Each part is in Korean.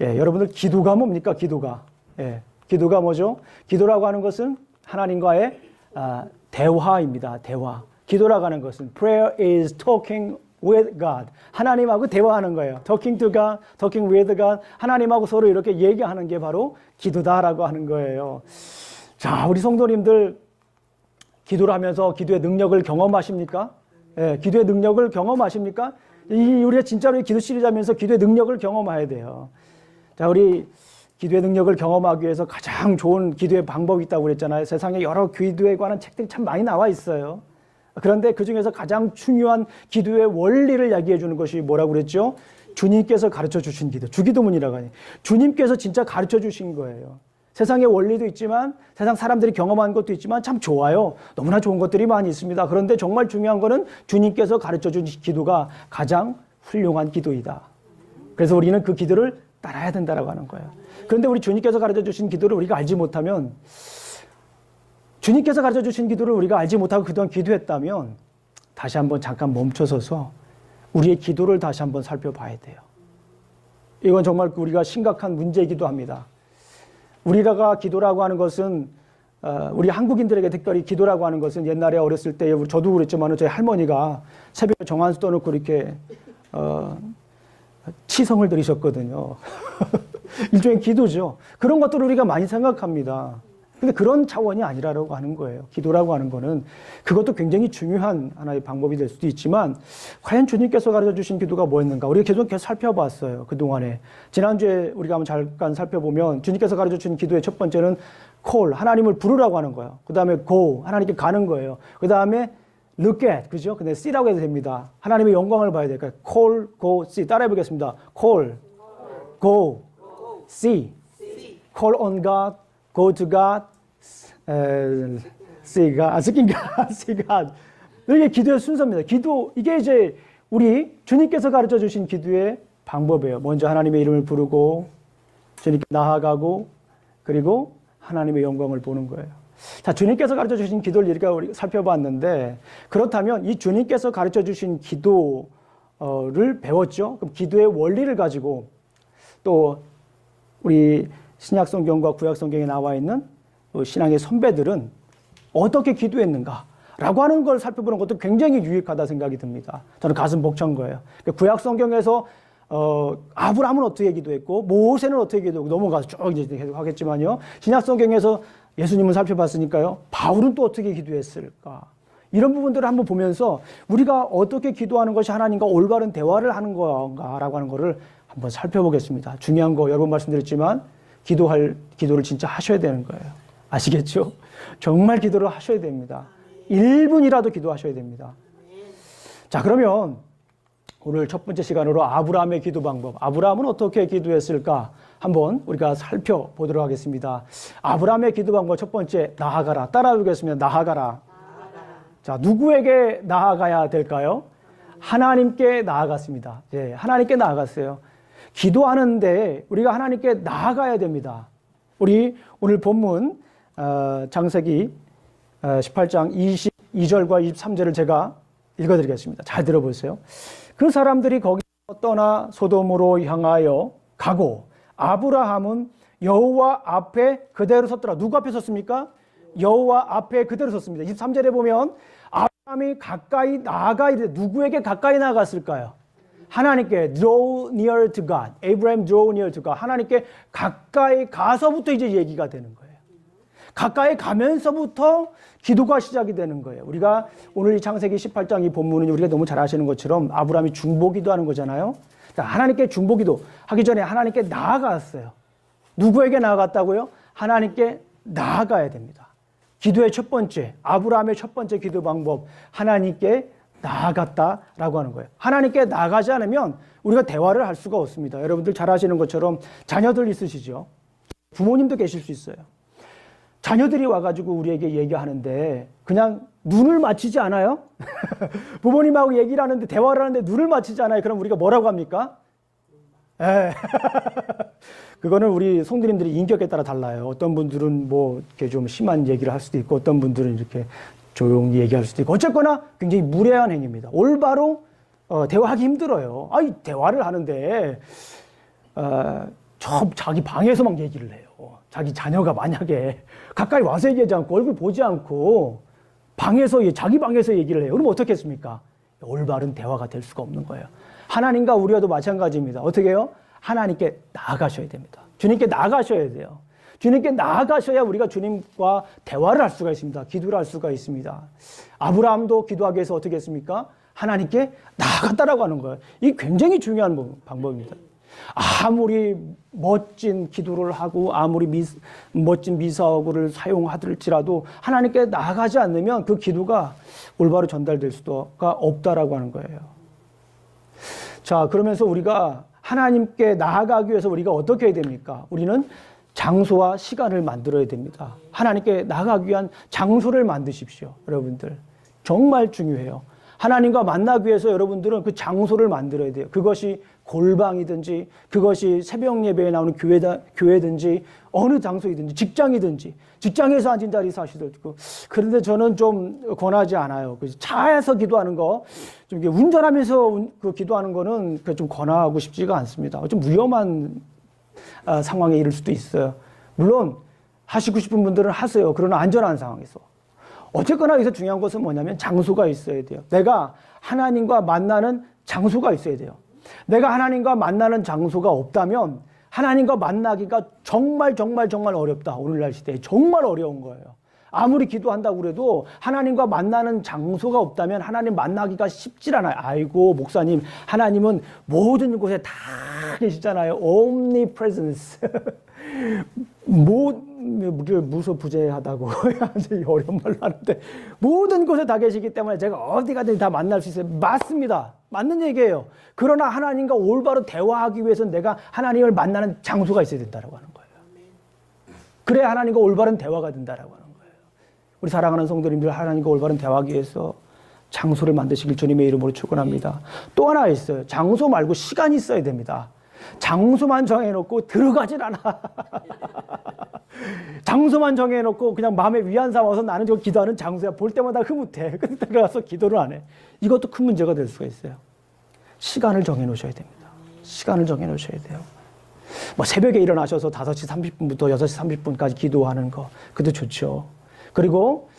예, 여러분들 기도가 뭡니까? 기도가. 예, 기도가 뭐죠? 기도라고 하는 것은 하나님과의 대화입니다. 대화. 기도라고 하는 것은 prayer is talking with God. 하나님하고 대화하는 거예요. talking to God, talking with God. 하나님하고 서로 이렇게 얘기하는 게 바로 기도다라고 하는 거예요. 자, 우리 성도님들 기도를 하면서 기도의 능력을 경험하십니까? 예, 기도의 능력을 경험하십니까? 우리가 진짜로 기도 시리즈 하면서 기도의 능력을 경험해야 돼요. 자, 우리 기도의 능력을 경험하기 위해서 가장 좋은 기도의 방법이 있다고 그랬잖아요. 세상에 여러 기도에 관한 책들이 참 많이 나와 있어요. 그런데 그 중에서 가장 중요한 기도의 원리를 이야기해 주는 것이 뭐라고 그랬죠? 주님께서 가르쳐 주신 기도. 주기도문이라고 하니. 주님께서 진짜 가르쳐 주신 거예요. 세상의 원리도 있지만 세상 사람들이 경험한 것도 있지만 참 좋아요. 너무나 좋은 것들이 많이 있습니다. 그런데 정말 중요한 거는 주님께서 가르쳐 주신 기도가 가장 훌륭한 기도이다. 그래서 우리는 그 기도를 따라야 된다라고 하는 거예요. 그런데 우리 주님께서 가르쳐 주신 기도를 우리가 알지 못하면, 주님께서 가르쳐 주신 기도를 우리가 알지 못하고 그동안 기도했다면 다시 한번 잠깐 멈춰서서 우리의 기도를 다시 한번 살펴봐야 돼요. 이건 정말 우리가 심각한 문제이기도 합니다. 우리가 기도라고 하는 것은 우리 한국인들에게 특별히 기도라고 하는 것은 옛날에 어렸을 때 저도 그랬지만 저희 할머니가 새벽에 정한수 떠놓고 이렇게 치성을 드리셨거든요. 일종의 기도죠. 그런 것들을 우리가 많이 생각합니다. 근데 그런 차원이 아니라고 하는 거예요. 기도라고 하는 거는 그것도 굉장히 중요한 하나의 방법이 될 수도 있지만 과연 주님께서 가르쳐 주신 기도가 뭐였는가? 우리가 계속 살펴봤어요. 그동안에. 지난주에 우리가 한번 잠깐 살펴보면 주님께서 가르쳐 주신 기도의 첫 번째는 call, 하나님을 부르라고 하는 거예요. 그 다음에 go, 하나님께 가는 거예요. 그 다음에 look at, 그죠? 근데 see라고 해도 됩니다. 하나님의 영광을 봐야 될까요? call, go, see. 따라해 보겠습니다. call, go, see. call on God, go to God, see God, see God. 이게 기도의 순서입니다. 기도, 이게 이제 우리 주님께서 가르쳐 주신 기도의 방법이에요. 먼저 하나님의 이름을 부르고, 주님께 나아가고, 그리고 하나님의 영광을 보는 거예요. 자, 주님께서 가르쳐 주신 기도를 우리가 살펴봤는데, 그렇다면 이 주님께서 가르쳐 주신 기도를 배웠죠. 그럼 기도의 원리를 가지고 또 우리 신약 성경과 구약 성경에 나와 있는 신앙의 선배들은 어떻게 기도했는가라고 하는 걸 살펴보는 것도 굉장히 유익하다 생각이 듭니다. 저는 가슴 벅찬 거예요. 구약 성경에서 아브라함은 어떻게 기도했고 모세는 어떻게 기도했고 넘어가서 쭉 이제 계속 하겠지만요. 신약 성경에서 예수님을 살펴봤으니까요. 바울은 또 어떻게 기도했을까? 이런 부분들을 한번 보면서 우리가 어떻게 기도하는 것이 하나님과 올바른 대화를 하는 건가라고 하는 것을 한번 살펴보겠습니다. 중요한 거 여러 번 말씀드렸지만 기도를 진짜 하셔야 되는 거예요. 아시겠죠? 정말 기도를 하셔야 됩니다. 1분이라도 기도하셔야 됩니다. 자, 그러면 오늘 첫 번째 시간으로 아브라함의 기도 방법. 아브라함은 어떻게 기도했을까? 한번 우리가 살펴보도록 하겠습니다. 아브라함의 기도 방법 첫 번째, 나아가라. 따라하겠습니다. 나아가라. 자, 누구에게 나아가야 될까요? 하나님께 나아갔습니다. 예, 하나님께 나아갔어요. 기도하는데 우리가 하나님께 나아가야 됩니다. 우리 오늘 본문 창세기 18장 22절과 23절을 제가 읽어드리겠습니다. 잘 들어보세요. 그 사람들이 거기서 떠나 소돔으로 향하여 가고 아브라함은 여호와 앞에 그대로 섰더라. 누구 앞에 섰습니까? 여호와 앞에 그대로 섰습니다. 23절에 보면 아브라함이 가까이 나아가야 돼. 누구에게 가까이 나아갔을까요? 하나님께 draw near to God. Abraham draw near to God. 하나님께 가까이 가서부터 이제 얘기가 되는 거예요. 가까이 가면서부터 기도가 시작이 되는 거예요. 우리가 오늘 이 창세기 18장 이 본문은 우리가 너무 잘 아시는 것처럼 아브라함이 중보기도 하는 거잖아요. 하나님께 중보기도 하기 전에 하나님께 나아갔어요. 누구에게 나아갔다고요? 하나님께 나아가야 됩니다. 기도의 첫 번째, 아브라함의 첫 번째 기도 방법, 하나님께 나아갔다라고 하는 거예요. 하나님께 나아가지 않으면 우리가 대화를 할 수가 없습니다. 여러분들 잘 아시는 것처럼 자녀들 있으시죠? 부모님도 계실 수 있어요. 자녀들이 와가지고 우리에게 얘기하는데 그냥 눈을 맞추지 않아요? 부모님하고 얘기를 하는데 대화를 하는데 눈을 맞추지 않아요? 그럼 우리가 뭐라고 합니까? 그거는 우리 성도님들이 인격에 따라 달라요. 어떤 분들은 뭐 이렇게 좀 심한 얘기를 할 수도 있고 어떤 분들은 이렇게 조용히 얘기할 수도 있고 어쨌거나 굉장히 무례한 행위입니다. 올바로 대화하기 힘들어요. 대화를 하는데 자기 방에서 막 얘기를 해요. 자기 자녀가 만약에 가까이 와서 얘기하지 않고 얼굴 보지 않고 자기 방에서 얘기를 해요. 그럼 어떻게 했습니까? 올바른 대화가 될 수가 없는 거예요. 하나님과 우리와도 마찬가지입니다. 어떻게 해요? 하나님께 나아가셔야 됩니다. 주님께 나아가셔야 돼요. 주님께 나아가셔야 우리가 주님과 대화를 할 수가 있습니다. 기도를 할 수가 있습니다. 아브라함도 기도하기 위해서 어떻게 했습니까? 하나님께 나아갔다라고 하는 거예요. 이게 굉장히 중요한 방법입니다. 아무리 멋진 기도를 하고 아무리 멋진 미사어구를 사용하더라도 하나님께 나아가지 않으면 그 기도가 올바로 전달될 수가 없다라고 하는 거예요. 자, 그러면서 우리가 하나님께 나아가기 위해서 우리가 어떻게 해야 됩니까? 우리는 장소와 시간을 만들어야 됩니다. 하나님께 나아가기 위한 장소를 만드십시오. 여러분들 정말 중요해요. 하나님과 만나기 위해서 여러분들은 그 장소를 만들어야 돼요. 그것이 골방이든지 그것이 새벽 예배에 나오는 교회든지 어느 장소이든지 직장에서 앉은 자리에서 하시도 있고. 그런데 저는 좀 권하지 않아요. 차에서 기도하는 거, 좀 운전하면서 기도하는 거는 좀 권하고 싶지가 않습니다. 좀 위험한 상황에 이를 수도 있어요. 물론 하시고 싶은 분들은 하세요. 그러나 안전한 상황에서. 어쨌거나 여기서 중요한 것은 뭐냐면 장소가 있어야 돼요. 내가 하나님과 만나는 장소가 있어야 돼요. 내가 하나님과 만나는 장소가 없다면 하나님과 만나기가 정말 어렵다. 오늘날 시대에 정말 어려운 거예요. 아무리 기도한다고 그래도 하나님과 만나는 장소가 없다면 하나님 만나기가 쉽질 않아요. 아이고 목사님, 하나님은 모든 곳에 다 계시잖아요. omnipresence. 무소부재하다고 어려운 말로 하는데 모든 곳에 다 계시기 때문에 제가 어디 가든지 다 만날 수 있어요. 맞습니다. 맞는 얘기예요. 그러나 하나님과 올바로 대화하기 위해서는 내가 하나님을 만나는 장소가 있어야 된다고 하는 거예요. 그래야 하나님과 올바른 대화가 된다고 하는 거예요. 우리 사랑하는 성도님들, 하나님과 올바른 대화하기 위해서 장소를 만드시길 주님의 이름으로 축원합니다. 또 하나 있어요. 장소 말고 시간이 있어야 됩니다. 장소만 정해놓고 들어가질 않아. 장소만 정해놓고 그냥 마음에 위안 삼아서 나는 저 기도하는 장소야. 볼 때마다 흐뭇해. 근데 들어가서 기도를 안 해. 이것도 큰 문제가 될 수가 있어요. 시간을 정해놓으셔야 됩니다. 시간을 정해놓으셔야 돼요. 새벽에 일어나셔서 5시 30분부터 6시 30분까지 기도하는 거, 그것도 좋죠. 그리고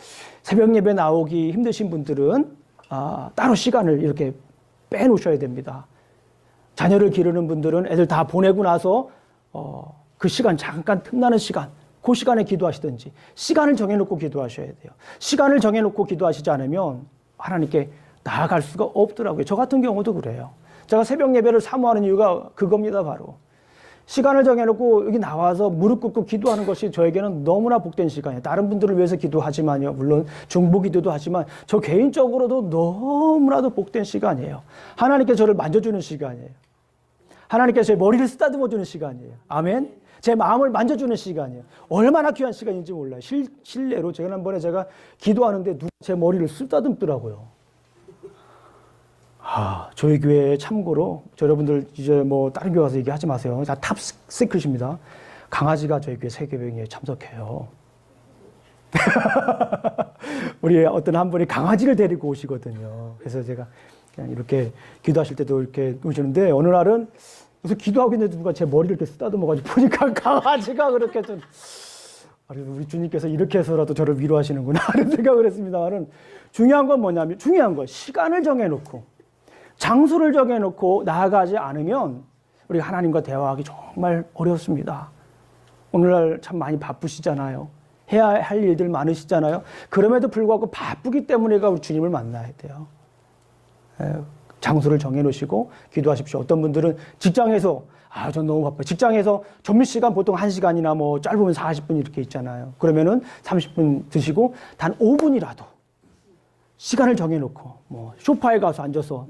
새벽 예배 나오기 힘드신 분들은 따로 시간을 이렇게 빼놓으셔야 됩니다. 자녀를 기르는 분들은 애들 다 보내고 나서 그 시간, 잠깐 틈나는 시간, 그 시간에 기도하시든지 시간을 정해놓고 기도하셔야 돼요. 시간을 정해놓고 기도하시지 않으면 하나님께 나아갈 수가 없더라고요. 저 같은 경우도 그래요. 제가 새벽 예배를 사모하는 이유가 그겁니다. 바로 시간을 정해놓고 여기 나와서 무릎 꿇고 기도하는 것이 저에게는 너무나 복된 시간이에요. 다른 분들을 위해서 기도하지만요. 물론 중보 기도도 하지만 저 개인적으로도 너무나도 복된 시간이에요. 하나님께 저를 만져주는 시간이에요. 하나님께서 제 머리를 쓰다듬어주는 시간이에요. 아멘. 제 마음을 만져주는 시간이에요. 얼마나 귀한 시간인지 몰라요. 실례로 지난번에 제가 기도하는데 누가 제 머리를 쓰다듬더라고요. 저희 교회에 참고로 여러분들 이제 다른 교회 가서 얘기하지 마세요. 다 탑 시크릿입니다. 강아지가 저희 교회 세계병에 참석해요. 우리 어떤 한 분이 강아지를 데리고 오시거든요. 그래서 제가 그냥 이렇게 기도하실 때도 이렇게 오시는데 어느 날은 그래서 기도하고 있는데 누가 제 머리를 이렇게 쓰다듬어가지고 보니까 강아지가 그렇게 좀 우리 주님께서 이렇게 해서라도 저를 위로하시는구나 하는 생각을 했습니다만은 중요한 건 뭐냐면 시간을 정해놓고 장소를 정해놓고 나아가지 않으면 우리가 하나님과 대화하기 정말 어렵습니다. 오늘날 참 많이 바쁘시잖아요. 해야 할 일들 많으시잖아요. 그럼에도 불구하고 바쁘기 때문에 우리 주님을 만나야 돼요. 장소를 정해놓으시고 기도하십시오. 어떤 분들은 직장에서 전 너무 바빠요. 직장에서 점심시간 보통 1시간이나 짧으면 40분 이렇게 있잖아요. 그러면은 30분 드시고 단 5분이라도 시간을 정해놓고 소파에 가서 앉아서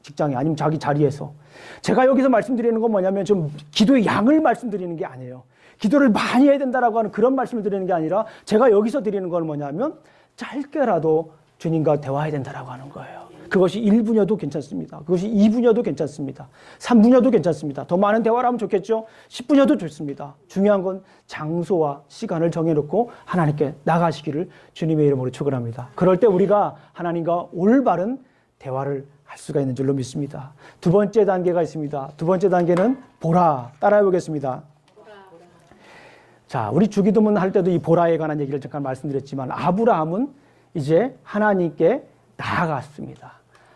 직장에 아니면 자기 자리에서 제가 여기서 말씀드리는 건 뭐냐면 좀 기도의 양을 말씀드리는 게 아니에요. 기도를 많이 해야 된다라고 하는 그런 말씀을 드리는 게 아니라 제가 여기서 드리는 건 뭐냐면 짧게라도 주님과 대화해야 된다라고 하는 거예요. 그것이 1분여도 괜찮습니다. 그것이 2분여도 괜찮습니다. 3분여도 괜찮습니다. 더 많은 대화를 하면 좋겠죠. 10분여도 좋습니다. 중요한 건 장소와 시간을 정해놓고 하나님께 나가시기를 주님의 이름으로 축원합니다. 그럴 때 우리가 하나님과 올바른 대화를 할 수가 있는 줄로 믿습니다. 두 번째 단계가 있습니다. 두 번째 단계는 보라. 따라해 보겠습니다. 자, 우리 주기도문 할 때도 이 보라에 관한 얘기를 잠깐 말씀드렸지만 아브라함은 이제 하나님께 나아갔습니다.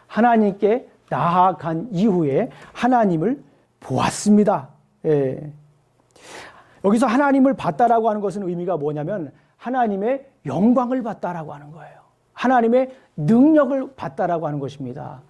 하나님께 나아간 이후에 하나님을 보았습니다. 예. 여기서 하나님을 봤다라고 하는 것은 의미가 뭐냐면 하나님의 영광을 봤다라고 하는 거예요. 하나님의 능력을 봤다라고 하는 것입니다.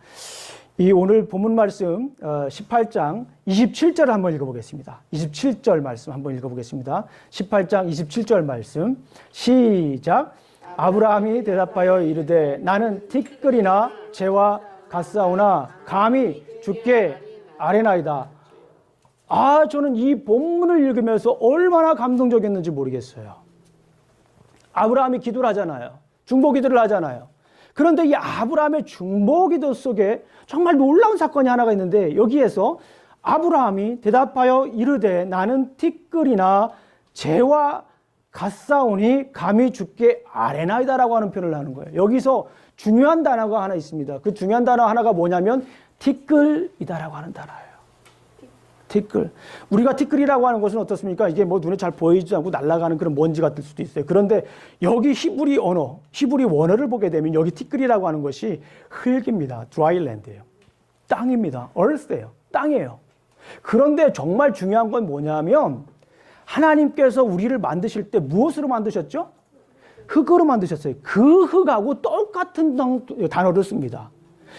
이 오늘 본문 말씀 18장 27절을 한번 읽어보겠습니다. 27절 말씀 한번 읽어보겠습니다. 18장 27절 말씀 시작. 아브라함이 대답하여 이르되 나는 티끌이나 재와 갓사오나 감히 주께 아뢰나이다. 저는 이 본문을 읽으면서 얼마나 감동적이었는지 모르겠어요. 아브라함이 기도를 하잖아요. 중보 기도를 하잖아요. 그런데 이 아브라함의 중보 기도 속에 정말 놀라운 사건이 하나가 있는데 여기에서 아브라함이 대답하여 이르되 나는 티끌이나 재와 갓사오니 감히 주께 아뢰나이다라고 하는 표현을 하는 거예요. 여기서 중요한 단어가 하나 있습니다. 그 중요한 단어 하나가 뭐냐면 티끌이다라고 하는 단어예요. 티끌. 우리가 티끌이라고 하는 것은 어떻습니까? 이게 뭐 눈에 잘 보이지 않고 날아가는 그런 먼지 같을 수도 있어요. 그런데 여기 히브리 원어를 보게 되면 여기 티끌이라고 하는 것이 흙입니다. 드라이랜드예요. 땅입니다. earth예요. 땅이에요. 그런데 정말 중요한 건 뭐냐면 하나님께서 우리를 만드실 때 무엇으로 만드셨죠? 흙으로 만드셨어요. 그 흙하고 똑같은 단어를 씁니다.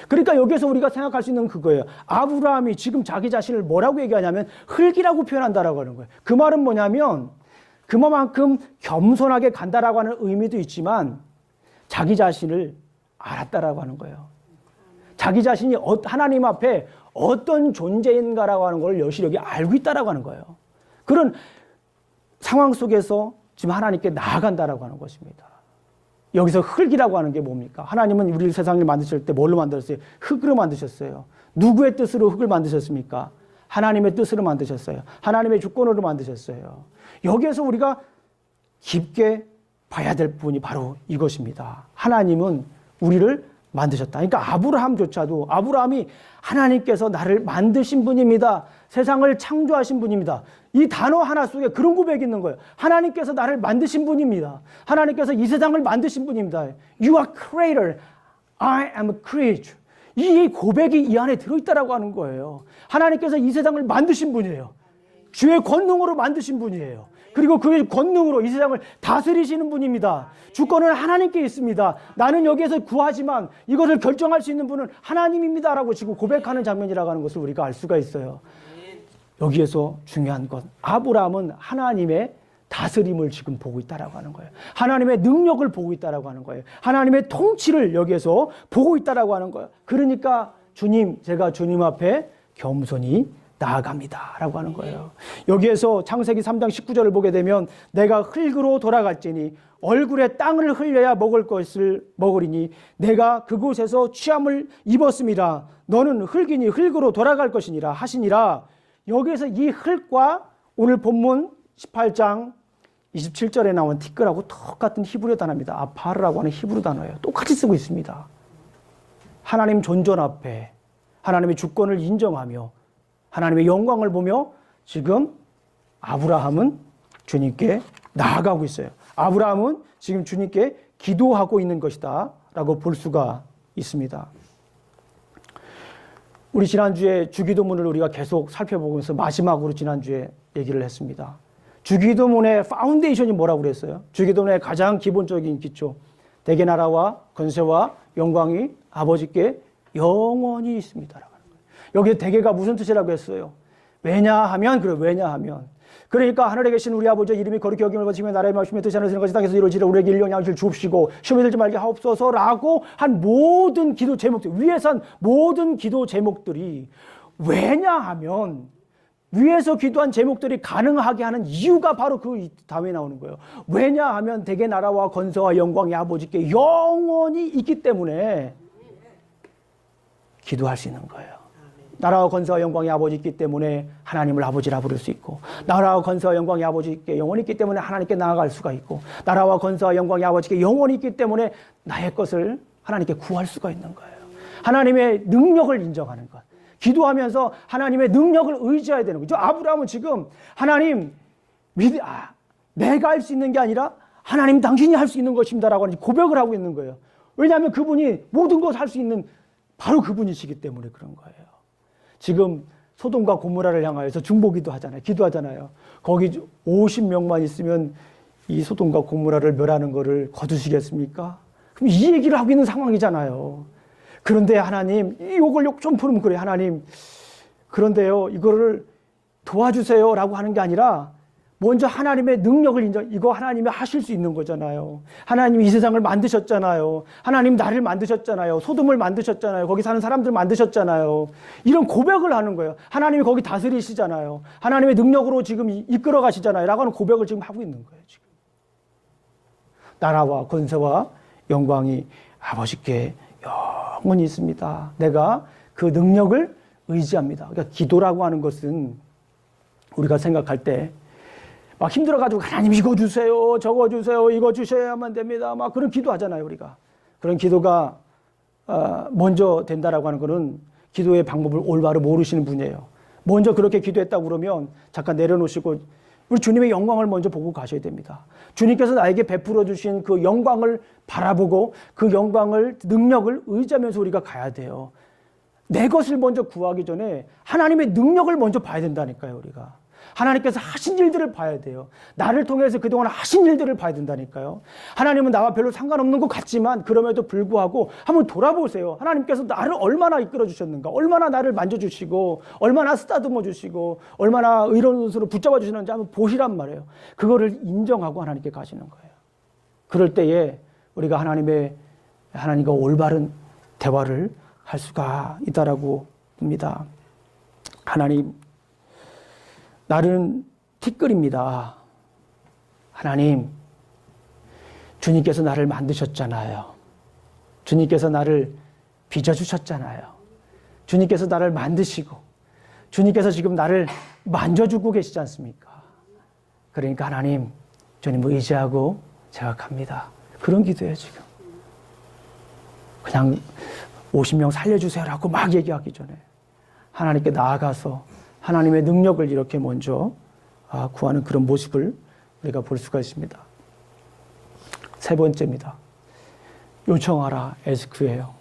그러니까 여기서 우리가 생각할 수 있는 그거예요. 아브라함이 지금 자기 자신을 뭐라고 얘기하냐면 흙이라고 표현한다라고 하는 거예요. 그 말은 뭐냐면 그만큼 겸손하게 간다라고 하는 의미도 있지만 자기 자신을 알았다라고 하는 거예요. 자기 자신이 하나님 앞에 어떤 존재인가라고 하는 걸 여실히 알고 있다라고 하는 거예요. 그런 상황 속에서 지금 하나님께 나아간다라고 하는 것입니다. 여기서 흙이라고 하는 게 뭡니까? 하나님은 우리 세상을 만드실 때 뭘로 만들었어요? 흙으로 만드셨어요. 누구의 뜻으로 흙을 만드셨습니까? 하나님의 뜻으로 만드셨어요. 하나님의 주권으로 만드셨어요. 여기에서 우리가 깊게 봐야 될 부분이 바로 이것입니다. 하나님은 우리를 만드셨다. 그러니까 아브라함조차도 아브라함이 하나님께서 나를 만드신 분입니다. 세상을 창조하신 분입니다. 이 단어 하나 속에 그런 고백이 있는 거예요. 하나님께서 나를 만드신 분입니다. 하나님께서 이 세상을 만드신 분입니다. You are creator. I am a creature. 이 고백이 이 안에 들어있다라고 하는 거예요. 하나님께서 이 세상을 만드신 분이에요. 주의 권능으로 만드신 분이에요. 그리고 그의 권능으로 이 세상을 다스리시는 분입니다. 주권은 하나님께 있습니다. 나는 여기에서 구하지만 이것을 결정할 수 있는 분은 하나님입니다라고 지금 고백하는 장면이라고 하는 것을 우리가 알 수가 있어요. 여기에서 중요한 것, 아브라함은 하나님의 다스림을 지금 보고 있다라고 하는 거예요. 하나님의 능력을 보고 있다라고 하는 거예요. 하나님의 통치를 여기에서 보고 있다라고 하는 거예요. 그러니까 주님, 제가 주님 앞에 겸손히 나아갑니다 라고 하는 거예요. 여기에서 창세기 3장 19절을 보게 되면 내가 흙으로 돌아갈지니 얼굴에 땅을 흘려야 먹을 것을 먹으리니 내가 그곳에서 취함을 입었음이라. 너는 흙이니 흙으로 돌아갈 것이니라 하시니라. 여기에서 이 흙과 오늘 본문 18장 27절에 나온 티끌하고 똑같은 히브리 단어입니다. 아파르라고 하는 히브리 단어예요. 똑같이 쓰고 있습니다. 하나님 존전 앞에 하나님의 주권을 인정하며 하나님의 영광을 보며 지금 아브라함은 주님께 나아가고 있어요. 아브라함은 지금 주님께 기도하고 있는 것이다 라고 볼 수가 있습니다. 우리 지난주에 주기도문을 우리가 계속 살펴보면서 마지막으로 지난주에 얘기를 했습니다. 주기도문의 파운데이션이 뭐라고 그랬어요? 주기도문의 가장 기본적인 기초, 대개 나라와 권세와 영광이 아버지께 영원히 있습니다. 여기에 대개가 무슨 뜻이라고 했어요? 왜냐하면 그러니까 하늘에 계신 우리 아버지의 이름이 거룩히 여김을 받으시며 나라의 말씀에 뜻이 하늘에서 것이 땅에서 이루어지려 우리에게 일용 양식을 주옵시고 시험에 들지 말게 하옵소서라고 한 모든 기도 제목들, 위에서 한 모든 기도 제목들이 왜냐하면 위에서 기도한 제목들이 가능하게 하는 이유가 바로 그 다음에 나오는 거예요. 왜냐하면 대개 나라와 권세와 영광이 아버지께 영원히 있기 때문에 기도할 수 있는 거예요. 나라와 권세와 영광이 아버지 있기 때문에 하나님을 아버지라 부를 수 있고, 나라와 권세와 영광이 아버지께 영원히 있기 때문에 하나님께 나아갈 수가 있고, 나라와 권세와 영광이 아버지께 영원히 있기 때문에 나의 것을 하나님께 구할 수가 있는 거예요. 하나님의 능력을 인정하는 것. 기도하면서 하나님의 능력을 의지해야 되는 거죠. 아브라함은 지금 하나님, 내가 할 수 있는 게 아니라 하나님 당신이 할 수 있는 것입니다라고 하는 고백을 하고 있는 거예요. 왜냐하면 그분이 모든 것 할 수 있는 바로 그분이시기 때문에 그런 거예요. 지금 소돔과 고모라를 향하여서 중보기도 하잖아요. 기도하잖아요. 거기 50명만 있으면 이 소돔과 고모라를 멸하는 거를 거두시겠습니까? 그럼 이 얘기를 하고 있는 상황이잖아요. 그런데 하나님, 이걸 좀 풀으면 그래. 하나님, 그런데요, 이거를 도와주세요 라고 하는 게 아니라 먼저 하나님의 능력을 이거 하나님이 하실 수 있는 거잖아요. 하나님이 이 세상을 만드셨잖아요. 하나님 나를 만드셨잖아요. 소돔을 만드셨잖아요. 거기 사는 사람들 만드셨잖아요. 이런 고백을 하는 거예요. 하나님이 거기 다스리시잖아요. 하나님의 능력으로 지금 이끌어 가시잖아요. 라고 하는 고백을 지금 하고 있는 거예요. 지금. 나라와 권세와 영광이 아버지께 영원히 있습니다. 내가 그 능력을 의지합니다. 그러니까 기도라고 하는 것은 우리가 생각할 때 막 힘들어가지고 하나님 이거 주세요, 저거 주세요, 이거 주셔야만 됩니다. 막 그런 기도하잖아요, 우리가. 그런 기도가 먼저 된다라고 하는 것은 기도의 방법을 올바로 모르시는 분이에요. 먼저 그렇게 기도했다고 그러면 잠깐 내려놓으시고 우리 주님의 영광을 먼저 보고 가셔야 됩니다. 주님께서 나에게 베풀어 주신 그 영광을 바라보고 그 영광을, 능력을 의지하면서 우리가 가야 돼요. 내 것을 먼저 구하기 전에 하나님의 능력을 먼저 봐야 된다니까요, 우리가. 하나님께서 하신 일들을 봐야 돼요. 나를 통해서 그동안 하신 일들을 봐야 된다니까요. 하나님은 나와 별로 상관없는 것 같지만 그럼에도 불구하고 한번 돌아보세요. 하나님께서 나를 얼마나 이끌어 주셨는가, 얼마나 나를 만져주시고, 얼마나 쓰다듬어 주시고, 얼마나 의로운 손으로 붙잡아 주시는지 한번 보시란 말이에요. 그거를 인정하고 하나님께 가시는 거예요. 그럴 때에 우리가 하나님과 올바른 대화를 할 수가 있다라고 봅니다. 하나님, 나는 티끌입니다. 하나님, 주님께서 나를 만드셨잖아요. 주님께서 나를 빚어주셨잖아요. 주님께서 나를 만드시고 주님께서 지금 나를 만져주고 계시지 않습니까? 그러니까 하나님, 주님을 의지하고 제가 갑니다. 그런 기도예요, 지금. 그냥 50명 살려주세요라고 막 얘기하기 전에 하나님께 나아가서 하나님의 능력을 이렇게 먼저 구하는 그런 모습을 우리가 볼 수가 있습니다. 세 번째입니다. 요청하라, ask예요.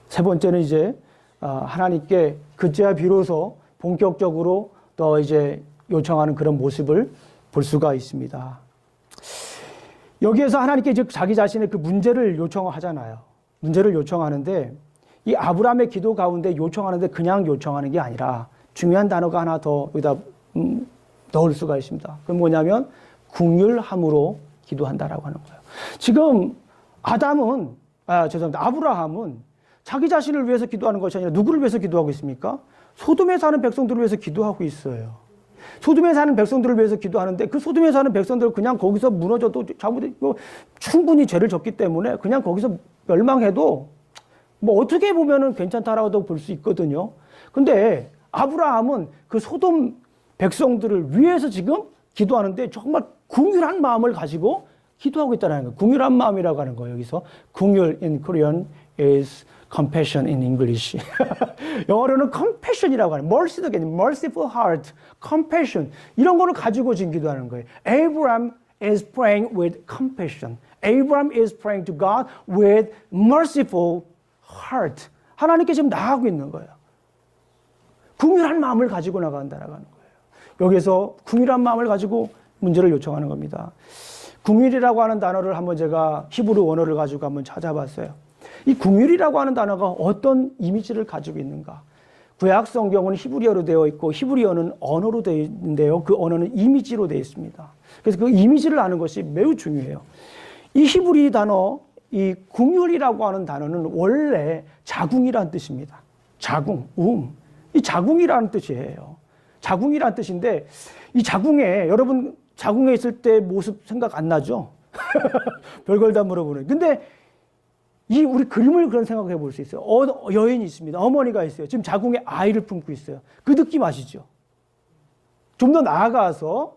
세 번째는 이제 하나님께 그제야 비로소 본격적으로 더 이제 요청하는 그런 모습을 볼 수가 있습니다. 여기에서 하나님께 이제 자기 자신의 그 문제를 요청하잖아요. 문제를 요청하는데 이 아브라함의 기도 가운데 요청하는데 그냥 요청하는 게 아니라 중요한 단어가 하나 더 여기다 넣을 수가 있습니다. 그건 뭐냐면 긍휼함으로 기도한다라고 하는 거예요. 지금 아브라함은 자기 자신을 위해서 기도하는 것이 아니라 누구를 위해서 기도하고 있습니까? 소돔에 사는 백성들을 위해서 기도하고 있어요. 소돔에 사는 백성들을 위해서 기도하는데 그 소돔에 사는 백성들 그냥 거기서 무너져도 잘못했고 충분히 죄를 졌기 때문에 그냥 거기서 멸망해도 뭐 어떻게 보면은 괜찮다라고 볼 수 있거든요. 근데 아브라함은 그 소돔 백성들을 위해서 지금 기도하는데 정말 긍휼한 마음을 가지고 기도하고 있다는 거예요. 긍휼한 마음이라고 하는 거예요. 여기서 긍휼 in Korean is compassion in English. 영어로는 compassion이라고 하는 mercy도 괜찮아요. merciful heart, compassion 이런 거를 가지고 지금 기도하는 거예요. Abraham is praying with compassion. Abraham is praying to God with merciful heart. 하나님께 지금 나아가고 있는 거예요. 긍휼한 마음을 가지고 나간다라고 하는 거예요. 여기서 긍휼한 마음을 가지고 문제를 요청하는 겁니다. 긍휼이라고 하는 단어를 한번 제가 히브리 원어를 가지고 한번 찾아봤어요. 이 긍휼이라고 하는 단어가 어떤 이미지를 가지고 있는가? 구약 성경은 히브리어로 되어 있고 히브리어는 언어로 되어 있는데요. 그 언어는 이미지로 되어 있습니다. 그래서 그 이미지를 아는 것이 매우 중요해요. 이 히브리 단어, 이 긍휼이라고 하는 단어는 원래 자궁이라는 뜻입니다. 자궁, 이 자궁이라는 뜻이에요. 자궁이라는 뜻인데 이 자궁에 여러분 자궁에 있을 때 모습 생각 안 나죠? 별걸 다 물어보네. 근데 이 우리 그림을 그런 생각해 볼 수 있어요. 여인이 있습니다. 어머니가 있어요. 지금 자궁에 아이를 품고 있어요. 그 느낌 아시죠? 좀 더 나아가서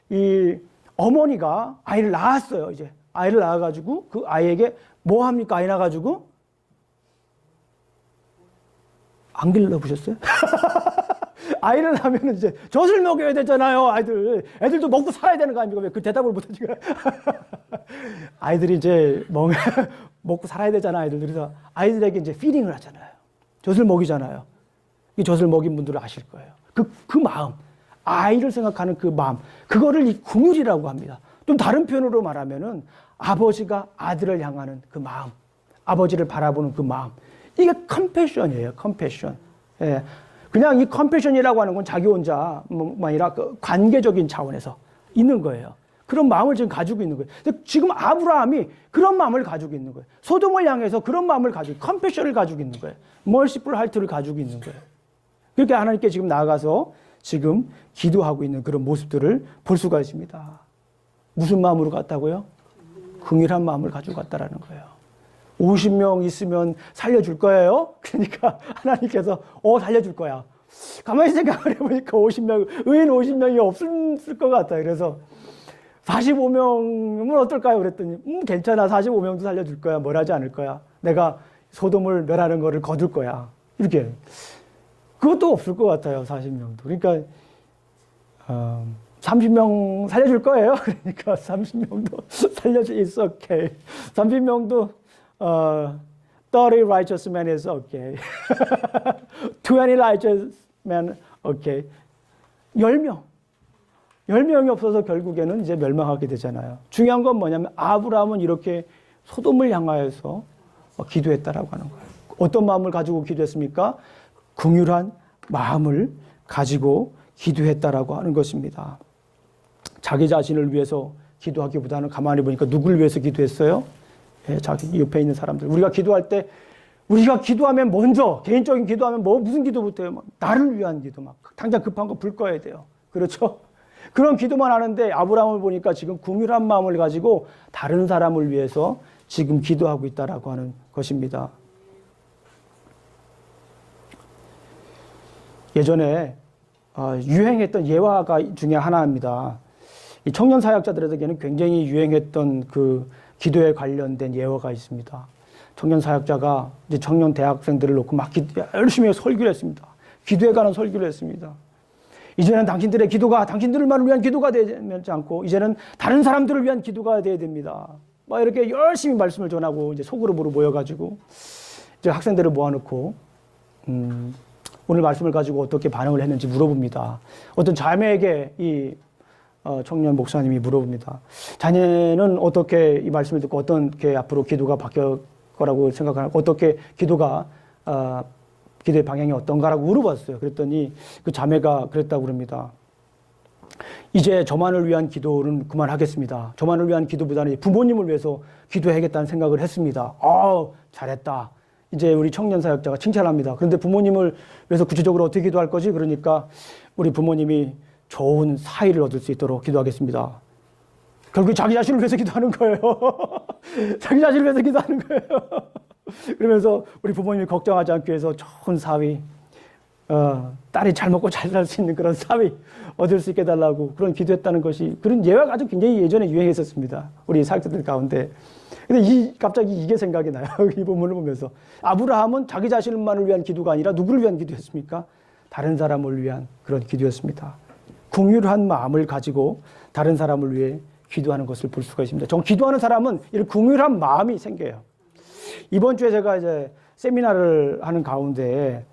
이 어머니가 아이를 낳았어요. 이제 아이를 낳아가지고 그 아이에게 뭐 합니까? 아이 낳아가지고 안 길러보셨어요? 아이를 낳으면 이제 젖을 먹여야 되잖아요, 애들도 먹고 살아야 되는 거 아닙니까? 왜 그 대답을 못 하지? 아이들이 이제 먹고 살아야 되잖아, 아이들. 그래서 아이들에게 이제 피딩을 하잖아요. 젖을 먹이잖아요. 이 젖을 먹인 분들은 아실 거예요. 그 마음, 아이를 생각하는 그 마음, 그거를 이 긍휼이라고 합니다. 좀 다른 표현으로 말하면은 아버지가 아들을 향하는 그 마음, 아버지를 바라보는 그 마음, 이게 컴패션이에요. 컴패션. 예. 그냥 이 컴패션이라고 하는 건 자기 혼자 아니라 그 관계적인 차원에서 있는 거예요. 그런 마음을 지금 가지고 있는 거예요. 근데 지금 아브라함이 그런 마음을 가지고 있는 거예요. 소돔을 향해서 그런 마음을 가지고, 컴패션을 가지고 있는 거예요. 멀시풀 하트를 가지고 있는 거예요. 그렇게 하나님께 지금 나아가서 지금 기도하고 있는 그런 모습들을 볼 수가 있습니다. 무슨 마음으로 갔다고요? 긍휼한 마음을 가지고 갔다라는 거예요. 50명 있으면 살려줄 거예요? 그러니까 하나님께서 살려줄 거야. 가만히 생각을 해보니까 50명, 의인 50명이 없을 것 같아. 그래서 45명은 어떨까요? 그랬더니 괜찮아. 45명도 살려줄 거야. 뭘 하지 않을 거야. 내가 소돔을 멸하는 거를 거둘 거야. 이렇게. 그것도 없을 것 같아요. 40명도. 그러니까 30명 살려줄 거예요. 그러니까 30명도 살려줄 it's okay. 30명도 30 righteous men is okay. 20 righteous men okay. 10명. 10명이 없어서 결국에는 이제 멸망하게 되잖아요. 중요한 건 뭐냐면 아브라함은 이렇게 소돔을 향하여서 기도했다라고 하는 거예요. 어떤 마음을 가지고 기도했습니까? 긍휼한 마음을 가지고 기도했다라고 하는 것입니다. 자기 자신을 위해서 기도하기보다는 가만히 보니까 누구를 위해서 기도했어요? 자기 옆에 있는 사람들. 우리가 기도할 때, 우리가 기도하면 먼저, 개인적인 기도하면 무슨 기도부터 해요? 나를 위한 기도, 당장 급한 거 불 꺼야 돼요. 그렇죠? 그런 기도만 하는데 아브라함을 보니까 지금 긍휼한 마음을 가지고 다른 사람을 위해서 지금 기도하고 있다라고 하는 것입니다. 예전에 유행했던 예화가 중에 하나입니다. 이 청년 사역자들에게는 굉장히 유행했던 그 기도에 관련된 예화가 있습니다. 청년 사역자가 이제 청년 대학생들을 놓고 막 열심히 설교를 했습니다. 기도에 관한 설교를 했습니다. 이제는 당신들의 기도가 당신들만을 위한 기도가 되지 않고 이제는 다른 사람들을 위한 기도가 되어야 됩니다. 막 이렇게 열심히 말씀을 전하고 이제 소그룹으로 모여가지고 이제 학생들을 모아놓고 오늘 말씀을 가지고 어떻게 반응을 했는지 물어봅니다. 어떤 자매에게 이 청년 목사님이 물어봅니다. 자네는 어떻게 이 말씀을 듣고 어떻게 앞으로 기도가 바뀔 거라고 생각하고 어떻게 기도의 방향이 어떤가라고 물어봤어요. 그랬더니 그 자매가 그랬다고 그럽니다. 이제 저만을 위한 기도는 그만하겠습니다. 저만을 위한 기도보다는 부모님을 위해서 기도해야겠다는 생각을 했습니다. 잘했다. 이제 우리 청년 사역자가 칭찬합니다. 그런데 부모님을 위해서 구체적으로 어떻게 기도할 거지? 그러니까 우리 부모님이 좋은 사이를 얻을 수 있도록 기도하겠습니다. 결국 자기 자신을 위해서 기도하는 거예요. 자기 자신을 위해서 기도하는 거예요. 그러면서 우리 부모님이 걱정하지 않기 위해서 좋은 사위, 딸이 잘 먹고 잘 살 수 있는 그런 사위 얻을 수 있게 해달라고 그런 기도했다는 것이 그런 예화가 아주 굉장히 예전에 유행했었습니다. 우리 사역자들 가운데. 근데 갑자기 이게 생각이 나요. 이 본문을 보면서. 아브라함은 자기 자신만을 위한 기도가 아니라 누구를 위한 기도였습니까? 다른 사람을 위한 그런 기도였습니다. 긍휼한 마음을 가지고 다른 사람을 위해 기도하는 것을 볼 수가 있습니다. 기도하는 사람은 이런 긍휼한 마음이 생겨요. 이번 주에 제가 이제 세미나를 하는 가운데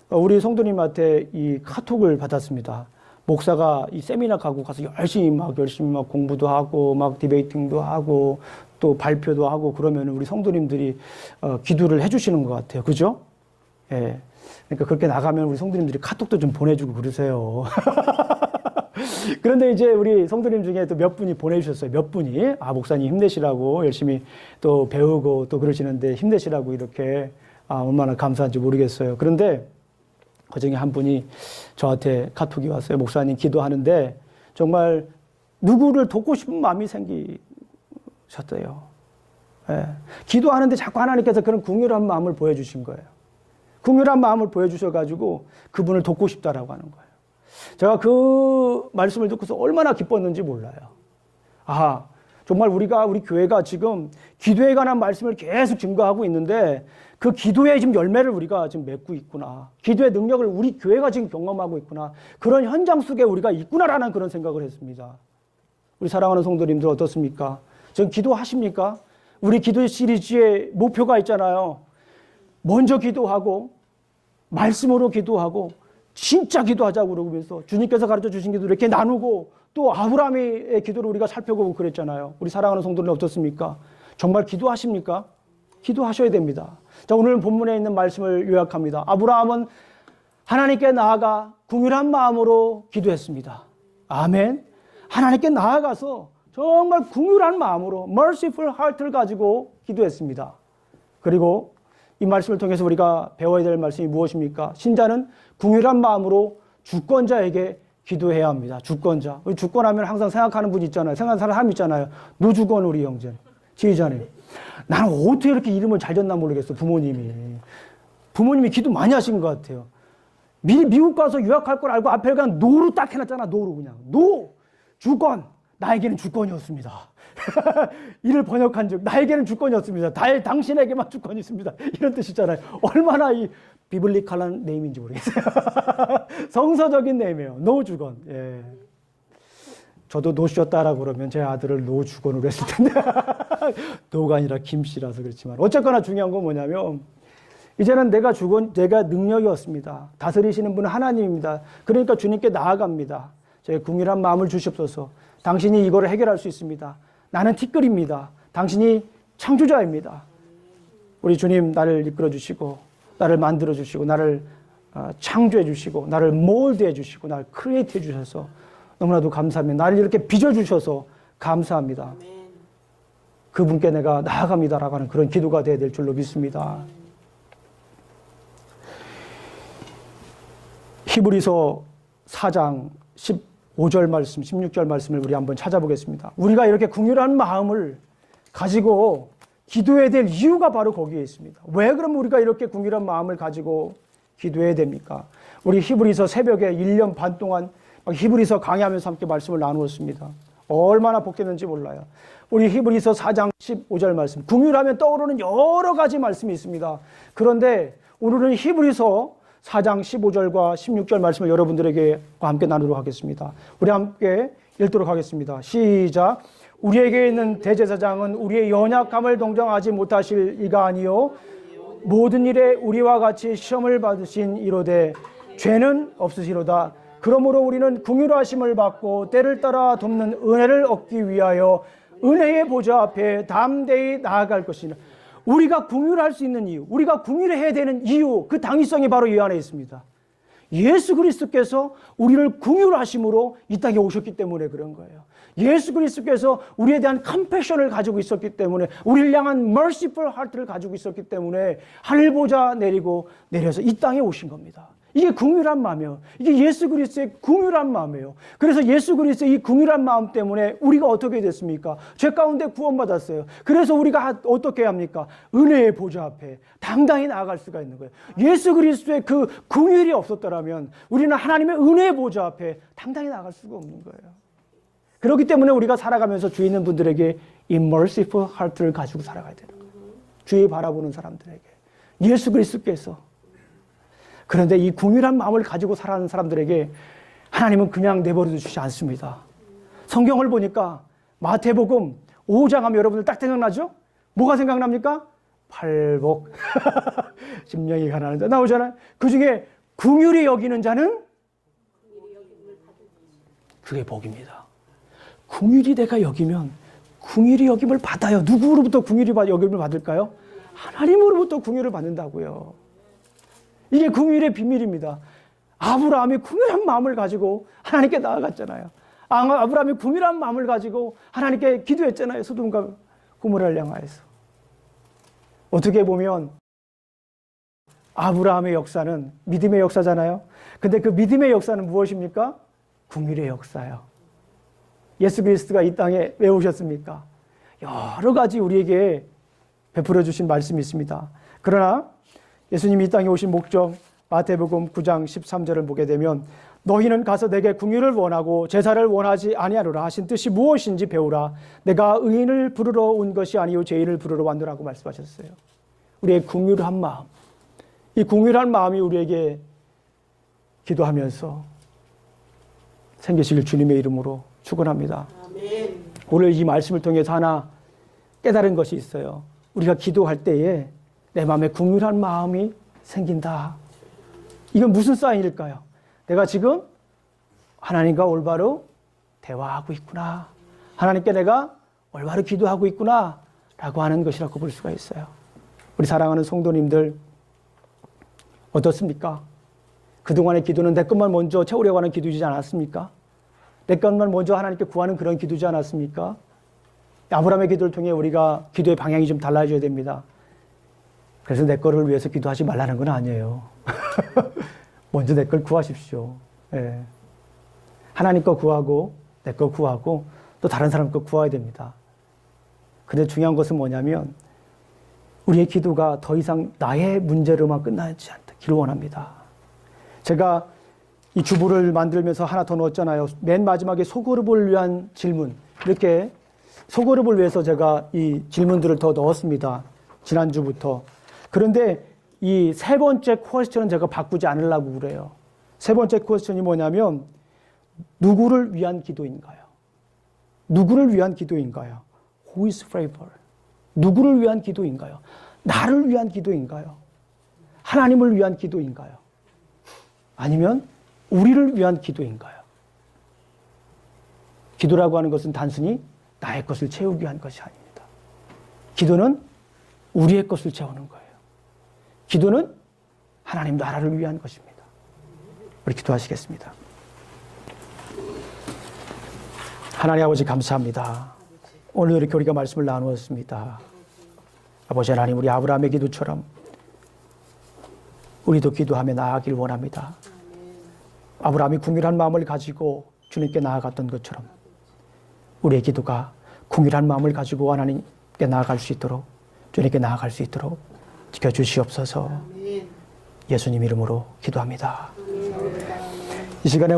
우리 성도님한테 이 카톡을 받았습니다. 목사가 이 세미나 가서 열심히 막 공부도 하고 막 디베이팅도 하고 또 발표도 하고 그러면 우리 성도님들이 기도를 해주시는 것 같아요. 그죠? 예. 그러니까 그렇게 나가면 우리 성도님들이 카톡도 좀 보내주고 그러세요. 그런데 이제 우리 성도님 중에 또 몇 분이 보내주셨어요. 몇 분이. 목사님 힘내시라고 열심히 또 배우고 또 그러시는데 힘내시라고 이렇게 얼마나 감사한지 모르겠어요. 그런데 그중에 한 분이 저한테 카톡이 왔어요. 목사님 기도하는데 정말 누구를 돕고 싶은 마음이 생기셨대요. 예. 기도하는데 자꾸 하나님께서 그런 긍휼한 마음을 보여주신 거예요. 긍휼한 마음을 보여주셔가지고 그분을 돕고 싶다라고 하는 거예요. 제가 그 말씀을 듣고서 얼마나 기뻤는지 몰라요. 정말 우리 교회가 지금 기도에 관한 말씀을 계속 증거하고 있는데 그 기도의 지금 열매를 우리가 지금 맺고 있구나. 기도의 능력을 우리 교회가 지금 경험하고 있구나. 그런 현장 속에 우리가 있구나라는 그런 생각을 했습니다. 우리 사랑하는 성도님들 어떻습니까? 지금 기도하십니까? 우리 기도 시리즈의 목표가 있잖아요. 먼저 기도하고 말씀으로 기도하고 진짜 기도하자고 그러면서 주님께서 가르쳐 주신 기도 이렇게 나누고 또 아브라함의 기도를 우리가 살펴보고 그랬잖아요. 우리 사랑하는 성도는 어떻습니까? 정말 기도하십니까? 기도하셔야 됩니다. 자, 오늘 본문에 있는 말씀을 요약합니다. 아브라함은 하나님께 나아가 궁휼한 마음으로 기도했습니다. 아멘. 하나님께 나아가서 정말 궁휼한 마음으로 merciful heart를 가지고 기도했습니다. 그리고 이 말씀을 통해서 우리가 배워야 될 말씀이 무엇입니까? 신자는 궁휼한 마음으로 주권자에게 기도해야 합니다. 주권자. 주권하면 항상 생각하는 분 있잖아요. 생각하는 사람 있잖아요. 노주권 우리 형제, 지휘자님. 나는 어떻게 이렇게 이름을 잘 졌나 모르겠어. 부모님이 기도 많이 하신 것 같아요. 미국 가서 유학할 걸 알고 앞에 그냥 노로 딱 해놨잖아. 노로 그냥. 노! 주권! 나에게는 주권이었습니다. 이를 번역한 즉 나에게는 주권이었습니다. 당신에게만 주권이 있습니다. 이런 뜻이잖아요. 얼마나 이 비블리칼한 네임인지 모르겠어요. 성서적인 네임이에요. 노주권. 예. 저도 노씨였다라고 그러면 제 아들을 노주권으로 했을 텐데 노가 아니라 김씨라서 그렇지만 어쨌거나 중요한 건 뭐냐면 이제는 내가 능력이었습니다. 다스리시는 분은 하나님입니다. 그러니까 주님께 나아갑니다. 제 궁휼한 마음을 주시옵소서. 당신이 이거를 해결할 수 있습니다. 나는 티끌입니다. 당신이 창조자입니다. 우리 주님 나를 이끌어 주시고 나를 만들어 주시고 나를 창조해 주시고 나를 몰드해 주시고 나를 크리에이트 해 주셔서 너무나도 감사합니다. 나를 이렇게 빚어 주셔서 감사합니다. 그분께 내가 나아갑니다라고 하는 그런 기도가 되어야 될 줄로 믿습니다. 히브리서 4장 15절 말씀, 16절 말씀을 우리 한번 찾아보겠습니다. 우리가 이렇게 궁휼한 마음을 가지고 기도해야 될 이유가 바로 거기에 있습니다. 왜 그럼 우리가 이렇게 궁휼한 마음을 가지고 기도해야 됩니까? 우리 히브리서 새벽에 1년 반 동안 히브리서 강의하면서 함께 말씀을 나누었습니다. 얼마나 복했는지 몰라요. 우리 히브리서 4장 15절 말씀, 궁휼하면 떠오르는 여러 가지 말씀이 있습니다. 그런데 오늘은 히브리서 4장 15절과 16절 말씀을 여러분들에게 함께 나누도록 하겠습니다. 우리 함께 읽도록 하겠습니다. 시작. 우리에게 있는 대제사장은 우리의 연약함을 동정하지 못하실 이가 아니요 모든 일에 우리와 같이 시험을 받으신 이로되 죄는 없으시로다. 그러므로 우리는 긍휼하심을 받고 때를 따라 돕는 은혜를 얻기 위하여 은혜의 보좌 앞에 담대히 나아갈 것이라. 우리가 긍휼할 수 있는 이유, 우리가 긍휼해야 되는 이유, 그 당위성이 바로 이 안에 있습니다. 예수 그리스도께서 우리를 긍휼하심으로 이 땅에 오셨기 때문에 그런 거예요. 예수 그리스도께서 우리에 대한 컴패션을 가지고 있었기 때문에, 우리를 향한 merciful heart를 가지고 있었기 때문에 하늘 보좌 내려서 이 땅에 오신 겁니다. 이게 긍휼한 마음이에요. 이게 예수 그리스도의 긍휼한 마음이에요. 그래서 예수 그리스도의 이 긍휼한 마음 때문에 우리가 어떻게 됐습니까? 죄 가운데 구원받았어요. 그래서 우리가 어떻게 합니까? 은혜의 보좌 앞에 당당히 나아갈 수가 있는 거예요. 예수 그리스도의 그 긍휼이 없었더라면 우리는 하나님의 은혜의 보좌 앞에 당당히 나아갈 수가 없는 거예요. 그렇기 때문에 우리가 살아가면서 주위 있는 분들에게 이 merciful heart를 가지고 살아가야 되는 거예요. 주위 바라보는 사람들에게 예수 그리스도께서. 그런데 이 긍휼한 마음을 가지고 살아가는 사람들에게 하나님은 그냥 내버려 두시지 않습니다. 성경을 보니까 마태복음 5장 하면 여러분들 딱 생각나죠? 뭐가 생각납니까? 팔복. 심령이 가난한 자 나오잖아요. 그 중에 긍휼히 여기는 자는 그게 복입니다. 긍휼히 내가 여기면 긍휼히 여김을 받아요. 누구로부터 긍휼히 여김을 받을까요? 하나님으로부터 긍휼을 받는다고요. 이게 긍휼의 비밀입니다. 아브라함이 긍휼한 마음을 가지고 하나님께 나아갔잖아요. 아브라함이 긍휼한 마음을 가지고 하나님께 기도했잖아요. 소돔과 고모라를 향하여서. 어떻게 보면 아브라함의 역사는 믿음의 역사잖아요. 근데 그 믿음의 역사는 무엇입니까? 긍휼의 역사예요. 예수 그리스도가 이 땅에 왜 오셨습니까? 여러 가지 우리에게 베풀어 주신 말씀이 있습니다. 그러나 예수님이 이 땅에 오신 목적, 마태복음 9장 13절을 보게 되면 너희는 가서 내게 궁유를 원하고 제사를 원하지 아니하노라 하신 뜻이 무엇인지 배우라. 내가 의인을 부르러 온 것이 아니요 죄인을 부르러 왔노라고 말씀하셨어요. 우리의 궁유한 마음, 이 궁유한 마음이 우리에게 기도하면서 생기시길 주님의 이름으로 축원합니다. 아멘. 오늘 이 말씀을 통해서 하나 깨달은 것이 있어요. 우리가 기도할 때에 내 마음에 궁유한 마음이 생긴다. 이건 무슨 사인일까요? 내가 지금 하나님과 올바로 대화하고 있구나. 하나님께 내가 올바로 기도하고 있구나. 라고 하는 것이라고 볼 수가 있어요. 우리 사랑하는 성도님들 어떻습니까? 그동안의 기도는 내 것만 먼저 채우려고 하는 기도이지 않았습니까? 내 것만 먼저 하나님께 구하는 그런 기도지 않았습니까? 아브라함의 기도를 통해 우리가 기도의 방향이 좀 달라져야 됩니다. 그래서 내 거를 위해서 기도하지 말라는 건 아니에요. 먼저 내 걸 구하십시오. 예. 하나님 거 구하고 내 거 구하고 또 다른 사람 거 구해야 됩니다. 그런데 중요한 것은 뭐냐면 우리의 기도가 더 이상 나의 문제로만 끝나지 않기를 원합니다. 제가 이 주보를 만들면서 하나 더 넣었잖아요. 맨 마지막에 소그룹을 위한 질문. 이렇게 소그룹을 위해서 제가 이 질문들을 더 넣었습니다. 지난주부터. 그런데 이 세 번째 퀘스천은 제가 바꾸지 않으려고 그래요. 세 번째 퀘스천이 뭐냐면 누구를 위한 기도인가요? 누구를 위한 기도인가요? Who is favor? 누구를 위한 기도인가요? 나를 위한 기도인가요? 하나님을 위한 기도인가요? 아니면 우리를 위한 기도인가요? 기도라고 하는 것은 단순히 나의 것을 채우기 위한 것이 아닙니다. 기도는 우리의 것을 채우는 거예요. 기도는 하나님 나라를 위한 것입니다. 우리 기도하시겠습니다. 하나님 아버지 감사합니다. 오늘 이렇게 우리가 말씀을 나누었습니다. 아버지 하나님, 우리 아브라함의 기도처럼 우리도 기도하며 나아가길 원합니다. 아브라함이 궁휼한 마음을 가지고 주님께 나아갔던 것처럼 우리의 기도가 궁휼한 마음을 가지고 하나님께 나아갈 수 있도록, 주님께 나아갈 수 있도록 지켜주시옵소서. 예수님 이름으로 기도합니다. 이 시간에